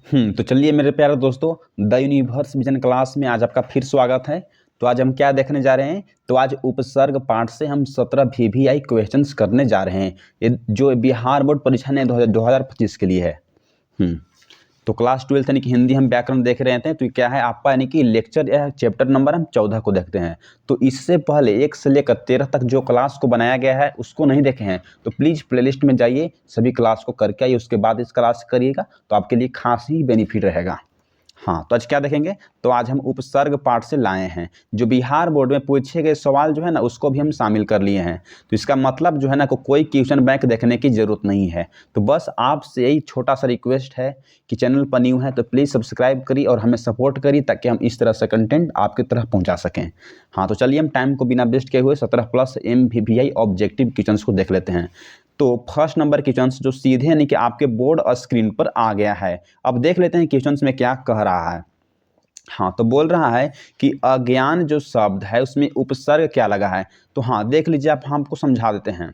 तो चलिए मेरे प्यारे दोस्तों, द यूनिवर्स विजन क्लास में आज आपका फिर स्वागत है। तो आज हम क्या देखने जा रहे हैं? तो आज उपसर्ग पाठ से हम 17 VVI क्वेश्चंस करने जा रहे हैं, ये जो बिहार बोर्ड परीक्षा ने 2025 के लिए है। तो क्लास 12 यानी कि हिंदी हम व्याकरण देख रहे थे। तो क्या है आपका, यानी कि लेक्चर या चैप्टर नंबर हम 14 को देखते हैं। तो इससे पहले 1 से लेकर 13 तक जो क्लास को बनाया गया है उसको नहीं देखे हैं तो प्लीज़ प्लेलिस्ट में जाइए, सभी क्लास को करके आइए, उसके बाद इस क्लास करिएगा तो आपके लिए खास ही बेनिफिट रहेगा। हाँ, तो आज क्या देखेंगे? तो आज हम उपसर्ग पाठ से लाए हैं, जो बिहार बोर्ड में पूछे गए सवाल जो है ना उसको भी हम शामिल कर लिए हैं। तो इसका मतलब जो है ना कोई क्वेश्चन बैंक देखने की ज़रूरत नहीं है। तो बस आपसे यही छोटा सा रिक्वेस्ट है कि चैनल पर न्यू है तो प्लीज़ सब्सक्राइब करिए और हमें सपोर्ट करिए ताकि हम इस तरह से कंटेंट आपकी तरफ पहुँचा सकें। हाँ, तो चलिए हम टाइम को बिना वेस्ट किए हुए 17+ MVVI ऑब्जेक्टिव क्वेश्चंस को देख लेते हैं। तो फर्स्ट नंबर क्वेश्चन जो सीधे यानी कि आपके बोर्ड और स्क्रीन पर आ गया है। अब देख लेते हैं क्वेश्चन में क्या कह रहा है। हाँ, तो बोल रहा है कि अज्ञान जो शब्द है उसमें उपसर्ग क्या लगा है। तो हाँ, देख लीजिए, आप हमको समझा देते हैं।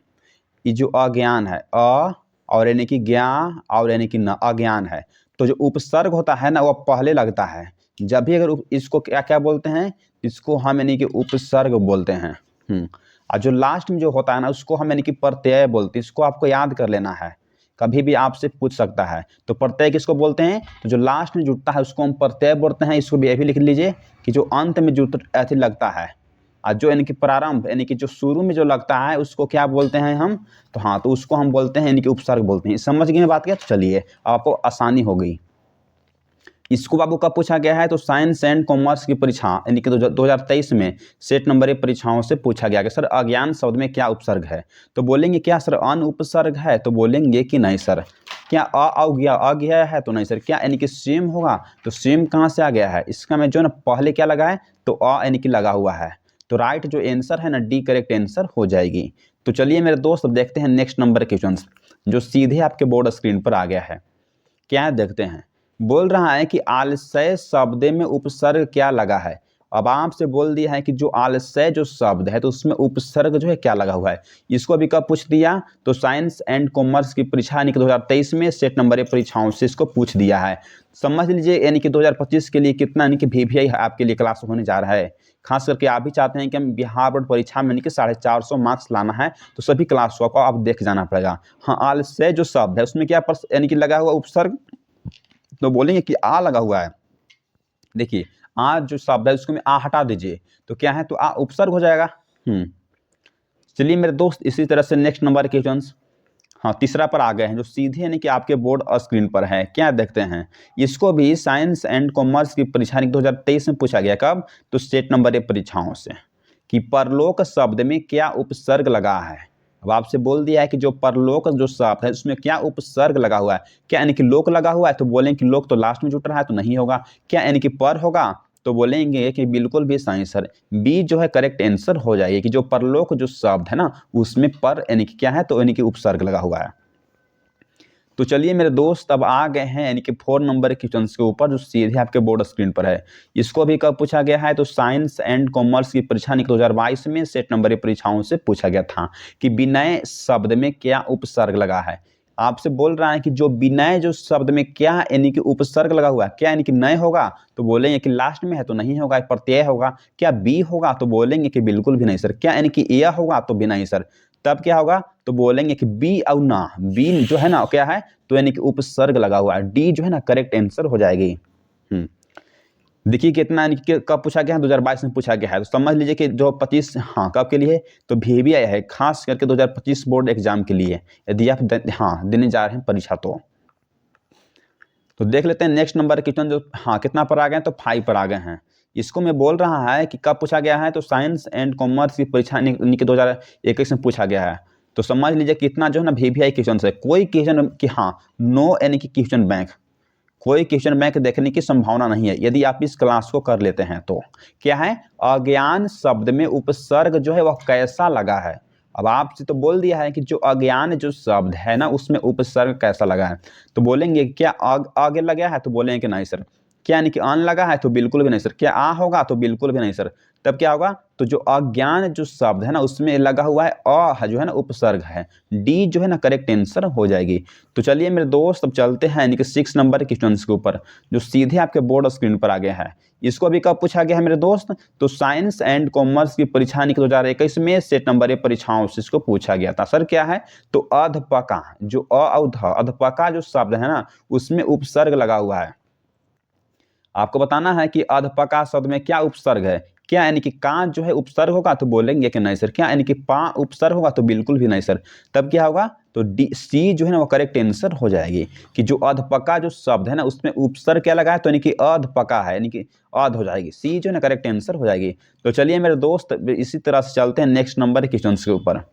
ये जो अज्ञान है, अ और यानी कि ज्ञा और यानी कि न, अज्ञान है। तो जो उपसर्ग होता है ना वो पहले लगता है। जब भी अगर इसको क्या क्या बोलते हैं, इसको हम यानी कि उपसर्ग बोलते हैं। और जो लास्ट में जो होता है ना उसको हम यानी कि प्रत्यय बोलते हैं। इसको आपको याद कर लेना है, कभी भी आपसे पूछ सकता है। तो प्रत्यय किसको बोलते हैं? तो जो लास्ट में जुड़ता है उसको हम प्रत्यय बोलते हैं। इसको भी ये भी लिख लीजिए कि जो अंत में जुड़ ऐसे लगता है, और जो यानी कि प्रारंभ यानी कि जो शुरू में जो लगता है उसको क्या बोलते हैं हम? तो हाँ, तो उसको हम बोलते हैं यानी कि उपसर्ग बोलते हैं। समझ गए बात क्या? तो चलिए आपको आसानी हो गई। इसको बाबू कब पूछा गया है? तो साइंस एंड कॉमर्स की परीक्षा यानी कि 2023 में सेट नंबर 1 परीक्षाओं से पूछा गया कि सर अज्ञान शब्द में क्या उपसर्ग है। तो बोलेंगे क्या सर अन उपसर्ग है? तो बोलेंगे कि नहीं सर। क्या अ गया है? तो नहीं सर। क्या यानी कि सेम होगा? तो सेम कहाँ से आ गया है? इसका मैं जो ना पहले क्या लगा है, तो अ यानी कि लगा हुआ है। तो राइट जो आंसर है ना, डी करेक्ट आंसर हो जाएगी। तो चलिए मेरे दोस्त, अब देखते हैं नेक्स्ट नंबर क्वेश्चन जो सीधे आपके बोर्ड स्क्रीन पर आ गया है। क्या देखते हैं? बोल रहा है कि आलस्य शब्द में उपसर्ग क्या लगा है। अब आपसे बोल दिया है कि जो आलस्य जो शब्द है तो उसमें उपसर्ग जो है क्या लगा हुआ है। इसको अभी कब पूछ दिया? तो साइंस एंड कॉमर्स की परीक्षा यानी कि 2023 में सेट नंबर 1 परीक्षाओं से इसको पूछ दिया है। समझ लीजिए यानी कि 2025 के लिए कितना यानी कि VVI आपके लिए क्लास होने जा रहा है। खास करके आप भी चाहते हैं कि हम बिहार बोर्ड परीक्षा में यानी कि 450 मार्क्स लाना है, तो सभी क्लासों को आप देख जाना पड़ेगा। हाँ, आलस्य जो शब्द है उसमें क्या यानी कि लगा हुआ उपसर्ग, तो बोलेंगे कि आ लगा हुआ है। देखिए, आ जो शब्द है उसको में आ हटा दीजिए तो क्या है, तो आ उपसर्ग हो जाएगा। चलिए मेरे दोस्त, इसी तरह से नेक्स्ट नंबर क्वेश्चन, हाँ तीसरा पर आ गए हैं जो सीधे यानी कि आपके बोर्ड और स्क्रीन पर है। क्या देखते हैं? इसको भी साइंस एंड कॉमर्स की परीक्षा 2023 में पूछा गया। कब? तो स्टेट नंबर 1 परीक्षाओं से, कि परलोक शब्द में क्या उपसर्ग लगा है। अब आपसे बोल दिया है कि जो परलोक जो शब्द है उसमें क्या उपसर्ग लगा हुआ है। क्या यानी कि लोक लगा हुआ है? तो बोलेंगे कि लोक तो लास्ट में जुट रहा है तो नहीं होगा। क्या यानी कि पर होगा? तो बोलेंगे कि बिल्कुल भी सही सर, बी जो है करेक्ट आंसर हो जाएगी कि जो परलोक जो शब्द है ना उसमें पर यानी कि क्या है, तो यानी कि उपसर्ग लगा हुआ है। तो चलिए मेरे दोस्त, अब आ गए हैं यानी कि 4 नंबर क्वेश्चन के ऊपर जो सीधे आपके बोर्ड स्क्रीन पर है। इसको भी कब पूछा गया है? तो साइंस एंड कॉमर्स की परीक्षा 2022 में सेट नंबर 1 परीक्षाओं से पूछा गया था कि विनय शब्द में क्या उपसर्ग लगा है। आपसे बोल रहा है कि जो विनय जो शब्द में क्या यानी कि उपसर्ग लगा हुआ है, क्या यानी कि नय होगा? तो बोलेंगे कि लास्ट में है तो नहीं होगा, प्रत्यय होगा। क्या बी होगा? तो बोलेंगे कि बिल्कुल भी नहीं सर। क्या यानी कि ए होगा? तो भी नहीं सर। तब क्या होगा? तो बोलेंगे कि बी और ना, बी जो है ना क्या है, तो यानी कि उपसर्ग लगा हुआ है। डी जो है ना करेक्ट आंसर हो जाएगी। देखिए कितना यानी कि कब पूछा गया है? 2022 में पूछा गया है। तो समझ लीजिए कि जो 25 हाँ कब के लिए, तो VVI है खास करके 2025 बोर्ड एग्जाम के लिए, यदि आप देने जा रहे हैं परीक्षा तो देख लेते हैं नेक्स्ट नंबर क्वेश्चन जो कितना पर आ गए हैं, तो 5 पर आ गए हैं। इसको मैं बोल रहा है कि कब पूछा गया है? तो साइंस एंड कॉमर्स की परीक्षा यानी कि 2021 में पूछा गया है। तो समझ लीजिए कितना जो है ना VVI क्वेश्चन है। कोई क्वेश्चन कि नो यानी कि क्वेश्चन बैंक, कोई क्वेश्चन बैंक देखने की संभावना नहीं है यदि आप इस क्लास को कर लेते हैं। तो क्या है? अज्ञान शब्द में उपसर्ग जो है वह कैसा लगा है। अब आपसे तो बोल दिया है कि जो अज्ञान जो शब्द है ना उसमें उपसर्ग कैसा लगा है। तो बोलेंगे क्या आगे लगा है? तो बोलेंगे कि नहीं सर। क्या यानी कि अन लगा है? तो बिल्कुल भी नहीं सर। क्या आ होगा? तो बिल्कुल भी नहीं सर। तब क्या होगा, तो जो अज्ञान जो शब्द है ना उसमें लगा हुआ है अ जो है ना उपसर्ग है, डी जो है ना करेक्ट आंसर हो जाएगी। तो चलिए मेरे दोस्त अब चलते हैं यानी कि 6 नंबर के क्वेश्चन के ऊपर जो सीधे आपके बोर्ड स्क्रीन पर आ गया है। इसको अभी कब पूछा गया है मेरे दोस्त, तो साइंस एंड कॉमर्स की परीक्षा यानी कि 2021 में सेट नंबर ए परीक्षाओं से इसको पूछा गया था। सर क्या है, तो अधपका जो अ और ध अधपका जो शब्द है ना उसमें उपसर्ग लगा हुआ है। आपको बताना है कि अधपका शब्द में क्या उपसर्ग है, क्या यानी कि का जो है उपसर्ग होगा तो बोलेंगे कि नहीं सर, क्या यानी कि पा उपसर्ग होगा तो बिल्कुल भी नहीं सर। तब क्या होगा, तो डी सी जो है ना वो करेक्ट आंसर हो जाएगी कि जो अधपका जो शब्द है ना उसमें उपसर्ग क्या लगा है, तो यानी कि अधपका है, यानी कि अध हो जाएगी, सी जो है ना करेक्ट आंसर हो जाएगी। तो चलिए मेरे दोस्त इसी तरह से चलते हैं नेक्स्ट नंबर के क्वेश्चन के ऊपर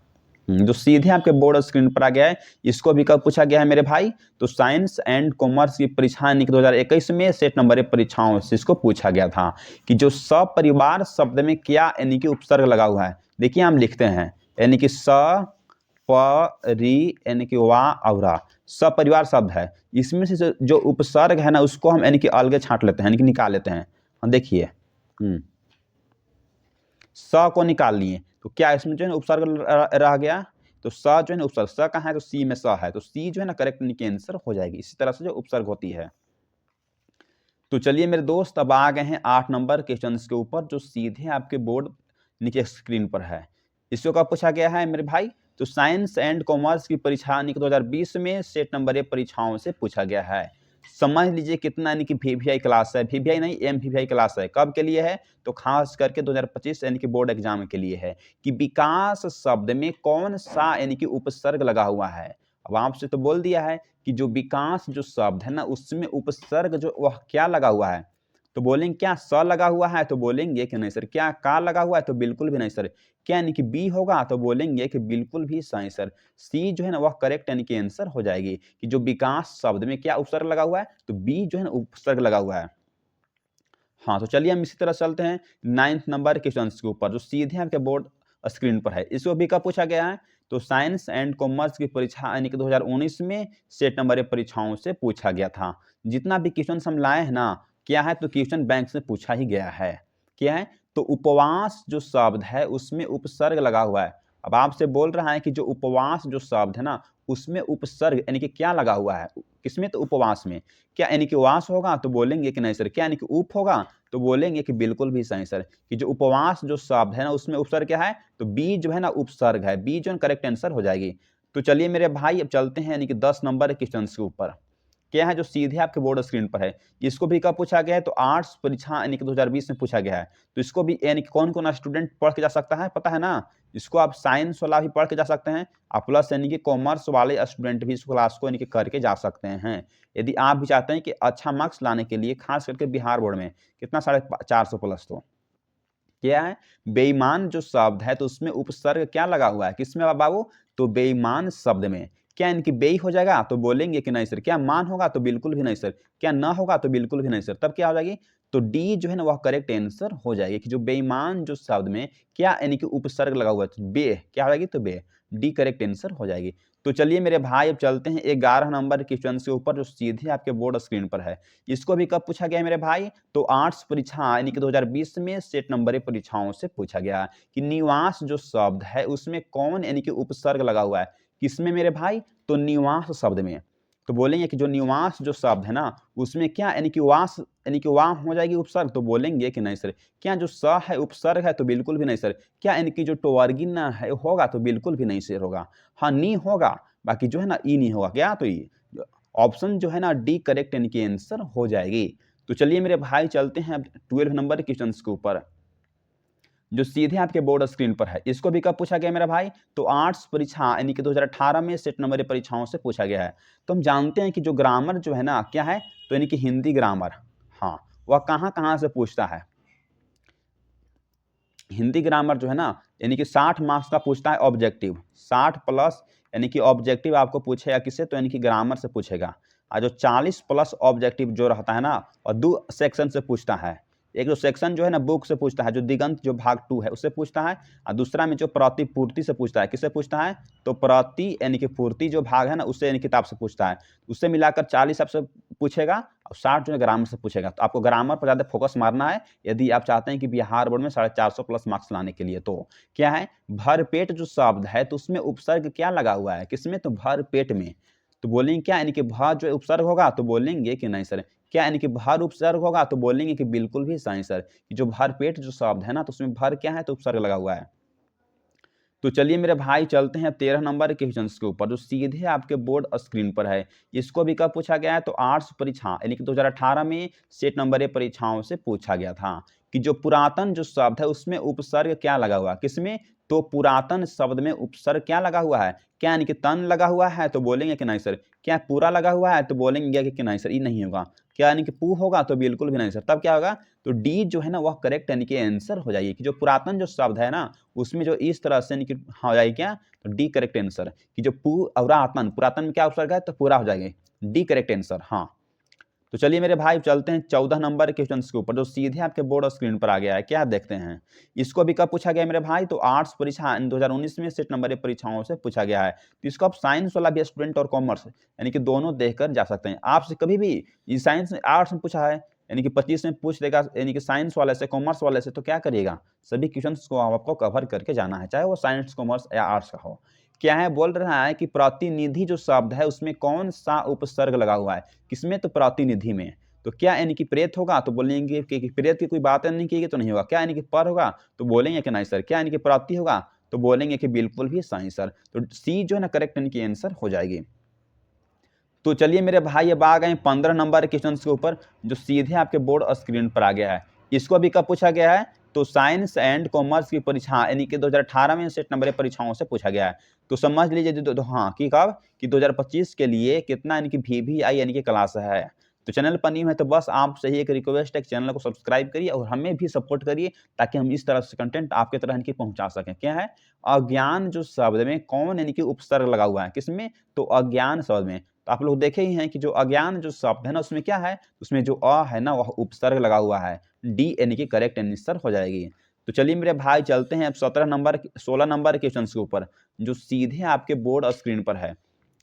जो सीधे आपके बोर्ड स्क्रीन पर आ गया है। इसको भी कब पूछा गया है मेरे भाई, तो साइंस एंड कॉमर्स की परीक्षा यानी कि 2021 में सेट नंबर ए परीक्षाओं से इसको पूछा गया था कि जो सपरिवार शब्द में क्या यानी कि उपसर्ग लगा हुआ है। देखिए हम लिखते हैं यानी कि स प री यानी कि वा और सपरिवार शब्द है, इसमें से जो उपसर्ग है ना उसको हम यानी कि अलग छांट लेते हैं यानी कि निकाल लेते हैं। हम देखिए स को निकाल लिए तो क्या इसमें जो है ना उपसर्ग रह गया, तो स जो है ना उपसर्ग, स कहाँ है तो सी में स है, तो सी जो है ना करेक्ट यानी कि आंसर हो जाएगी। इसी तरह से जो उपसर्ग होती है। तो चलिए मेरे दोस्त अब आ गए हैं 8 नंबर क्वेश्चन के ऊपर जो सीधे आपके बोर्ड नीचे स्क्रीन पर है। इसको कब पूछा गया है मेरे भाई, तो साइंस एंड कॉमर्स की परीक्षा यानी कि 2020 में सेट नंबर ए परीक्षाओं से पूछा गया है। समझ लीजिए कितना यानी कि वीवीआई क्लास है, वीवीआई नहीं एमवीवीआई क्लास है। कब के लिए है, तो खास करके 2025 यानी कि बोर्ड एग्जाम के लिए है कि विकास शब्द में कौन सा यानी कि उपसर्ग लगा हुआ है। अब आपसे तो बोल दिया है कि जो विकास जो शब्द है ना उसमें उपसर्ग जो वह क्या लगा हुआ है, तो बोलेंगे क्या स लगा हुआ है, तो बोलेंगे कि नहीं सर। क्या का लगा हुआ है, तो बिल्कुल भी नहीं सर। क्या यानी कि बी होगा, तो बोलेंगे कि बिल्कुल भी सही सर। सी जो है ना वह करेक्ट यानी कि आंसर हो जाएगी कि जो विकास शब्द में क्या उपसर्ग लगा हुआ है, तो बी जो है ना उपसर्ग लगा हुआ है। हाँ, तो चलिए हम इसी तरह चलते हैं 9th नंबर क्वेश्चन के ऊपर जो सीधे आपके बोर्ड स्क्रीन पर है। इसको भी कब पूछा गया है, तो साइंस एंड कॉमर्स की परीक्षा यानी कि 2019 में सेट नंबर ए परीक्षाओं से पूछा गया था। जितना भी क्वेश्चन हम लाए हैं ना, क्या है तो क्वेश्चन बैंक से पूछा ही गया है। क्या है, तो उपवास जो शब्द है उसमें उपसर्ग लगा हुआ है। अब आपसे बोल रहा है कि जो उपवास जो शब्द है ना उसमें उपसर्ग यानी कि क्या लगा हुआ है, किसमें, तो उपवास में। क्या यानी कि वास होगा, तो बोलेंगे कि नहीं सर। क्या यानी कि उप होगा, तो बोलेंगे कि बिल्कुल भी सही सर कि जो उपवास जो शब्द है ना उसमें उपसर्ग क्या है, तो बी जो है ना उपसर्ग है, बी जो करेक्ट आंसर हो जाएगी। तो चलिए मेरे भाई अब चलते हैं यानी कि 10 नंबर के क्वेश्चन के ऊपर। क्या है जो सीधे आपके बोर्ड स्क्रीन पर है। इसको भी कब पूछा गया है, तो आर्ट्स परीक्षा यानी कि 2020 में पूछा गया है। तो इसको भी यानी कि कौन कौन स्टूडेंट पढ़ के जा सकता है, पता है ना। इसको आप साइंस वाला भी पढ़ के जा सकते हैं, और प्लस यानी कि कॉमर्स वाले स्टूडेंट भी इस क्लास को यानी कि करके जा सकते हैं। यदि आप भी चाहते हैं कि अच्छा मार्क्स लाने के लिए, खास करके बिहार बोर्ड में कितना 450 प्लस, तो क्या है बेईमान जो शब्द है तो उसमें उपसर्ग क्या लगा हुआ है, किसमें बाबू, तो बेईमान शब्द में। क्या इनकी बेई हो जाएगा, तो बोलेंगे कि नहीं सर। क्या मान होगा, तो बिल्कुल भी नहीं सर। क्या न होगा, तो बिल्कुल भी नहीं सर। तब क्या हो जाएगी, तो डी जो है ना वह करेक्ट आंसर हो जाएगी कि जो बेईमान जो शब्द में क्या यानी कि उपसर्ग लगा हुआ है, तो बे क्या हो जाएगी, तो बे, डी करेक्ट आंसर हो जाएगी। तो चलिए मेरे भाई अब चलते हैं 11 नंबर क्वेश्चन के ऊपर जो सीधे आपके बोर्ड स्क्रीन पर है। इसको भी कब पूछा गया है मेरे भाई, तो आर्ट्स परीक्षा यानी कि 2020 में सेट नंबर ए परीक्षाओं से पूछा गया कि निवास जो शब्द है उसमें कौन यानी कि उपसर्ग लगा हुआ है, किसमें मेरे भाई, तो निवास शब्द में। तो बोलेंगे कि जो निवास जो शब्द है ना उसमें क्या यानी कि वास यानी कि वाह हो जाएगी उपसर्ग, तो बोलेंगे कि नहीं सर। क्या जो स है उपसर्ग है, तो बिल्कुल भी नहीं सर। क्या यानी कि जो टवर्गिना है होगा, तो बिल्कुल भी नहीं सर होगा। हाँ नी होगा, बाकी जो है ना ई नहीं होगा। क्या, तो ई ऑप्शन जो है ना डी करेक्ट यानी कि आंसर हो जाएगी। तो चलिए मेरे भाई चलते हैं अब 12 नंबर क्वेश्चन के ऊपर जो सीधे आपके बोर्ड स्क्रीन पर है। इसको भी कब पूछा गया मेरा भाई, तो आर्ट्स परीक्षा यानी कि 2018 में सेट नंबर ए परीक्षाओं से पूछा गया है। तो हम जानते हैं कि जो ग्रामर जो है ना क्या है, तो यानी कि हिंदी ग्रामर, हाँ वह कहाँ कहाँ से पूछता है। हिंदी ग्रामर जो है ना यानी कि 60 मार्क्स का पूछता है ऑब्जेक्टिव, 60 प्लस यानी कि ऑब्जेक्टिव आपको पूछेगा किससे, तो यानी कि ग्रामर से पूछेगा। और जो 40 प्लस ऑब्जेक्टिव जो रहता है ना, और 2 सेक्शन से पूछता है। एक जो सेक्शन जो है ना बुक से पूछता है, जो दिगंत जो भाग 2 है उससे पूछता है, और दूसरा में जो प्रतिपूर्ति से पूछता है, किससे पूछता है, तो प्रति यानी कि पूर्ति जो भाग है ना उससे यानी किताब से पूछता है। उससे मिलाकर 40 आपसे पूछेगा, 60 जो है ग्रामर से पूछेगा। तो आपको ग्रामर पर ज़्यादा फोकस मारना है यदि आप चाहते हैं कि बिहार बोर्ड में 450 प्लस मार्क्स लाने के लिए। तो क्या है, भरपेट जो शब्द है तो उसमें उपसर्ग क्या लगा हुआ है, किसमें, तो भरपेट में। तो बोलेंगे क्या, यानी कि भ जो है उपसर्ग होगा, तो बोलेंगे कि नहीं सर। क्या, यानी कि भर उपसर्ग होगा, तो बोलेंगे कि बिल्कुल भी सही सर, कि जो भरपेट जो शब्द है ना, तो उसमें भर क्या है, तो उपसर्ग लगा हुआ है। तो चलिए मेरे भाई चलते हैं 13 नंबर के क्वेश्चन के ऊपर, जो सीधे आपके बोर्ड स्क्रीन पर है। इसको भी कब पूछा गया है, तो आर्ट्स परीक्षा यानी कि 2018 में सेट नंबर परीक्षाओं से पूछा गया था कि जो पुरातन जो शब्द है उसमें उपसर्ग क्या लगा हुआ है, किसमें, तो पुरातन शब्द में उपसर्ग क्या लगा हुआ है, क्या यानी कि तन लगा हुआ है, तो बोलेंगे कि नहीं सर। क्या पूरा लगा हुआ है, तो बोलेंगे कि नहीं सर, ये नहीं होगा। क्या यानी कि पू होगा, तो बिल्कुल भी नहीं सर। तब क्या होगा, तो डी जो है ना वह करेक्ट यानी कि आंसर हो जाएगी, कि जो पुरातन जो शब्द है ना उसमें जो इस तरह से यानी कि हो जाएगी क्या, तो डी करेक्ट आंसर, कि जो पुरातन, पुरातन में क्या उपसर्ग है, तो पूरा हो जाएगा, डी करेक्ट आंसर। हाँ, तो चलिए मेरे भाई चलते हैं 14 नंबर के क्वेश्चन के ऊपर, जो सीधे आपके बोर्ड स्क्रीन पर आ गया है। क्या देखते हैं, इसको भी कब पूछा गया मेरे भाई, तो आर्ट्स परीक्षा 2019 में सेट नंबर परीक्षाओं से पूछा गया है। तो इसको आप साइंस वाला भी स्टूडेंट और कॉमर्स यानी कि दोनों देखकर जा सकते हैं। आपसे कभी भी ये साइंस आर्ट्स में पूछा है यानी कि 25 में पूछ देगा, यानी कि साइंस वाले से, कॉमर्स वाले से, तो क्या करिएगा, सभी क्वेश्चन को आपको कवर करके जाना है, चाहे वो साइंस, कॉमर्स या आर्ट्स का हो। क्या है, बोल रहा है कि प्रतिनिधि जो शब्द है उसमें कौन सा उपसर्ग लगा हुआ है, किसमें, तो प्रतिनिधि में। तो क्या यानी कि प्रेत होगा, तो बोलेंगे कि प्रेत की कोई बात नहीं की गई, तो नहीं होगा। क्या यानी कि पर होगा, तो बोलेंगे कि नहीं सर। क्या यानी कि प्रति होगा, तो बोलेंगे कि बिल्कुल भी सही सर। तो सी जो है ना करेक्ट यानी कि आंसर हो जाएगी। तो चलिए मेरे भाई अब आ गए 15 नंबर क्वेश्चन के ऊपर, जो सीधे आपके बोर्ड स्क्रीन पर आ गया है। इसको भी कब पूछा गया है, तो साइंस एंड कॉमर्स की परीक्षा यानी कि 2018 में सेट नंबर परीक्षाओं से पूछा गया है। तो समझ लीजिए हाँ कि कब, कि 2025 के लिए कितना यानी कि VVI यानी कि क्लास है। तो चैनल पर न्यू है तो बस आपसे ही एक रिक्वेस्ट है कि चैनल को सब्सक्राइब करिए और हमें भी सपोर्ट करिए, ताकि हम इस तरह से कंटेंट आपके तरह यानी कि पहुंचा सकें। क्या है, अज्ञान जो शब्द में कौन यानी कि उपसर्ग लगा हुआ है, किसमें, तो अज्ञान शब्द में। तो आप लोग देखे ही हैं कि जो अज्ञान जो शब्द है ना उसमें क्या है, उसमें जो अ है ना वह उपसर्ग लगा हुआ है, डी यानी कि करेक्ट आंसर हो जाएगी। तो चलिए मेरे भाई चलते हैं अब 16 नंबर के क्वेश्चन के ऊपर, जो सीधे आपके बोर्ड स्क्रीन पर है।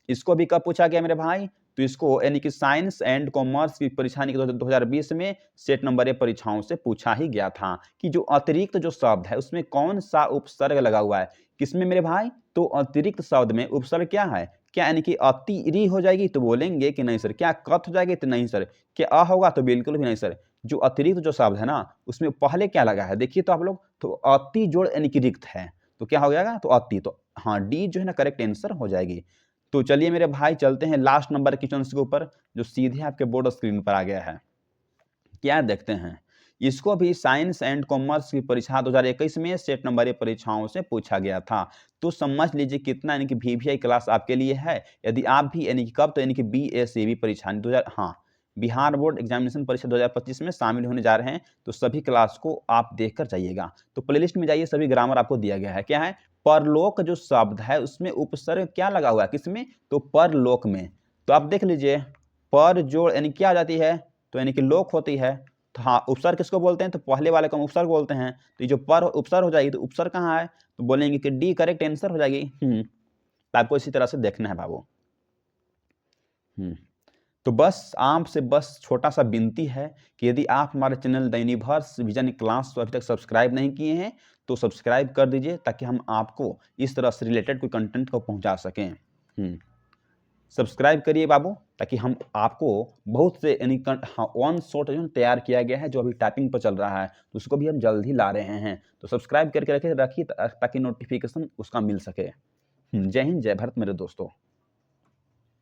इसको भी कब पूछा गया मेरे भाई, तो इसको यानी कि साइंस एंड कॉमर्स की परीक्षा यानी कि 2020 में सेट नंबर परीक्षाओं से पूछा ही गया था कि जो अतिरिक्त जो शब्द है उसमें कौन सा उपसर्ग लगा हुआ है, किसमें मेरे भाई, तो अतिरिक्त शब्द में उपसर्ग क्या है, क्या यानी कि अतिरी हो जाएगी, तो बोलेंगे कि नहीं सर। क्या कथ हो जाएगी, तो नहीं सर। क्या अ होगा, तो बिल्कुल भी नहीं सर। जो अतिरिक्त जो शब्द है ना उसमें पहले क्या लगा है, देखिए तो आप लोग, तो अति जोड़ यानी कि रिक्त है, तो क्या हो जाएगा, तो अति। तो हाँ, डी जो है ना करेक्ट आंसर हो जाएगी। तो चलिए मेरे भाई चलते हैं लास्ट नंबर क्वेश्चन के ऊपर, जो सीधे आपके बोर्ड स्क्रीन पर आ गया है। क्या देखते हैं, इसको भी साइंस एंड कॉमर्स की परीक्षा 2021 में सेट नंबर परीक्षाओं से पूछा गया था। तो समझ लीजिए कितना यानी कि VVI क्लास आपके लिए है। यदि आप भी यानी कि कब, तो यानी कि BSAB परीक्षा 2000 हाँ बिहार बोर्ड एग्जामिनेशन परीक्षा 2025 में शामिल होने जा रहे हैं, तो सभी क्लास को आप देखकर जाइएगा। तो प्लेलिस्ट में जाइए, सभी ग्रामर आपको दिया गया है। क्या है, परलोक जो शब्द है उसमें उपसर्ग क्या लगा हुआ है, किसमें, तो परलोक में। तो आप देख लीजिए, पर जोड़ यानी क्या आ जाती है, तो यानी कि लोक होती है। तो हाँ, उपसर्ग किसको बोलते हैं, तो पहले वाले को हम उपसर्ग बोलते हैं। तो ये जो पर उपसर्ग हो जाएगी, तो उपसर्ग कहाँ है, तो बोलेंगे कि डी करेक्ट आंसर हो जाएगी। तो आपको इसी तरह से देखना है बाबू। तो बस आपसे बस छोटा सा विनती है कि यदि आप हमारे channel the universe vision class को अभी तक सब्सक्राइब नहीं किए हैं तो सब्सक्राइब कर दीजिए, ताकि हम आपको इस तरह से रिलेटेड कोई कंटेंट को पहुंचा सकें। सब्सक्राइब करिए बाबू, ताकि हम आपको बहुत से यानी हाँ वन शॉट जो तैयार किया गया है, जो अभी टाइपिंग पर चल रहा है, तो उसको भी हम जल्द ही ला रहे हैं। तो सब्सक्राइब करके रखिए ताकि नोटिफिकेशन उसका मिल सके। जय हिंद, जय भारत मेरे दोस्तों।